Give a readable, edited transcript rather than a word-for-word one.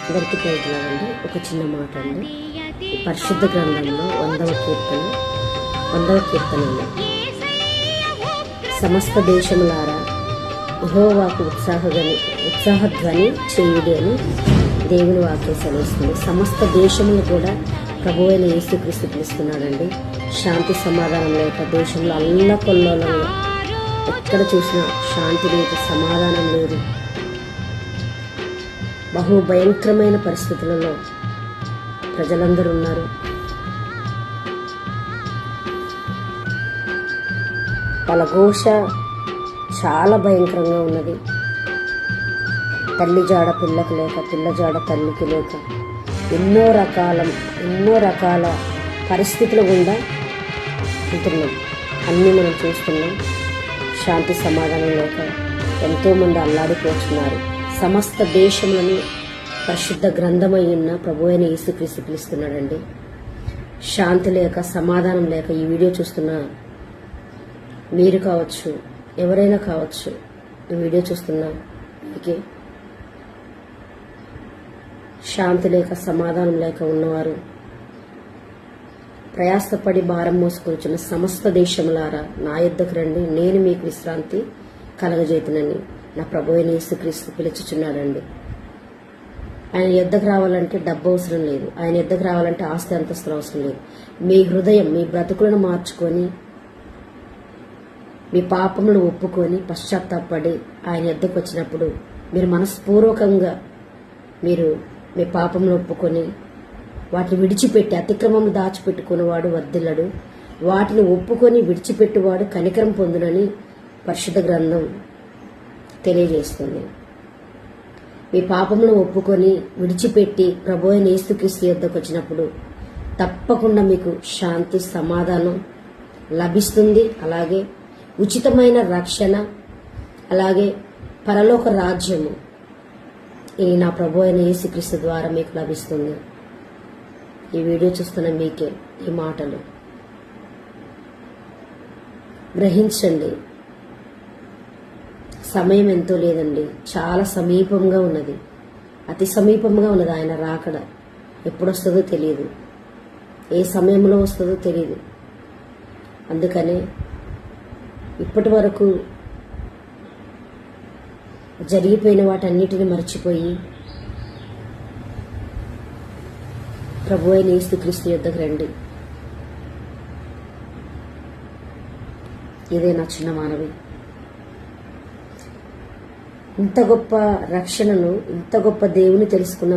అందరికీ ప్రయోజనాలండి. ఒక చిన్న మాట అండి. పరిశుద్ధ గ్రంథంలో 100వ కీర్తనలో సమస్త దేశములారా యెహోవాకు ఉత్సాహధ్వని చేయుడి అని దేవుని వాక్యం సెలవిస్తుంది. సమస్త దేశములు కూడా ప్రభు అయిన యేసుక్రీస్తు పిలుస్తున్నాడండి. శాంతి సమాధానం లేక దేశంలో అల్లకొల్లోలంగా ఎక్కడ చూసినా శాంతి లేదు, సమాధానం లేదు. బహు భయంకరమైన పరిస్థితులలో ప్రజలందరూ ఉన్నారు. వాళ్ళ ఘోష చాలా భయంకరంగా ఉన్నది. తల్లి జాడ పిల్లకు లేక, పిల్ల జాడ తల్లికి లేక ఎన్నో రకాల పరిస్థితులు గుండా ఉంటున్నాం. అన్నీ మనం చూస్తున్నాం. శాంతి సమాధానం లేక ఎంతోమంది అల్లాడిపోతున్నారు. సమస్త దేశములను పరిశుద్ధ గ్రంథమయ్యున్న ప్రభు అయిన యేసుక్రీస్తు పిలుస్తున్నాడండి. శాంతి లేక, సమాధానం లేక ఈ వీడియో చూస్తున్న మీరు కావచ్చు, ఎవరైనా కావచ్చు, ఈ వీడియో చూస్తున్న మీకే శాంతి లేక, సమాధానం లేక ఉన్నవారు, ప్రయాసపడి భారం మోసుకొచ్చిన సమస్త దేశములారా నా యొద్దకు రండి, నేను మీకు విశ్రాంతి కలగజేతునని నా ప్రభు అయిన యేసుక్రీస్తు పిలుచుచున్నాడండి. ఆయన యొద్దకు రావాలంటే డబ్బు అవసరం లేదు. ఆయన యొద్దకు రావాలంటే ఆస్తి అంతస్తులు అవసరం లేదు. మీ హృదయం, మీ బ్రతుకులను మార్చుకొని, మీ పాపములను ఒప్పుకొని పశ్చాత్తాపడి ఆయన యొద్దకు వచ్చినప్పుడు మీరు మనస్పూర్వకంగా మీరు మీ పాపములు ఒప్పుకొని వాటిని విడిచిపెట్టి, అతిక్రమం దాచిపెట్టుకునేవాడు వర్ధిల్లడు, వాటిని ఒప్పుకొని విడిచిపెట్టువాడు కనికరం పొందునని పరిశుద్ధ గ్రంథం తెలియజేస్తుంది. మీ పాపమును ఒప్పుకొని విడిచిపెట్టి ప్రభు అయిన యేసుక్రీస్తు యొద్దకు వచ్చినప్పుడు తప్పకుండా మీకు శాంతి సమాధానం లభిస్తుంది. అలాగే ఉచితమైన రక్షణ, అలాగే పరలోక రాజ్యము ఈ నా ప్రభు అయిన యేసుక్రీస్తు ద్వారా మీకు లభిస్తుంది. ఈ వీడియో చూస్తున్న మీకే ఈ మాటలు గ్రహించండి. సమయం ఎంతో లేదండి, చాలా సమీపంగా ఉన్నది, అతి సమీపంగా ఉన్నది. ఆయన రాకడ ఎప్పుడు వస్తుందో తెలియదు, ఏ సమయంలో వస్తుందో తెలియదు. అందుకనే ఇప్పటి వరకు జరిగిపోయిన వాటన్నిటిని మర్చిపోయి ప్రభు అయిన యేసుక్రీస్తు యొద్దకు రండి. ఇదే నా చిన్న మనవి. ఇంత గొప్ప రక్షణను, ఇంత గొప్ప దేవుని తెలుసుకున్న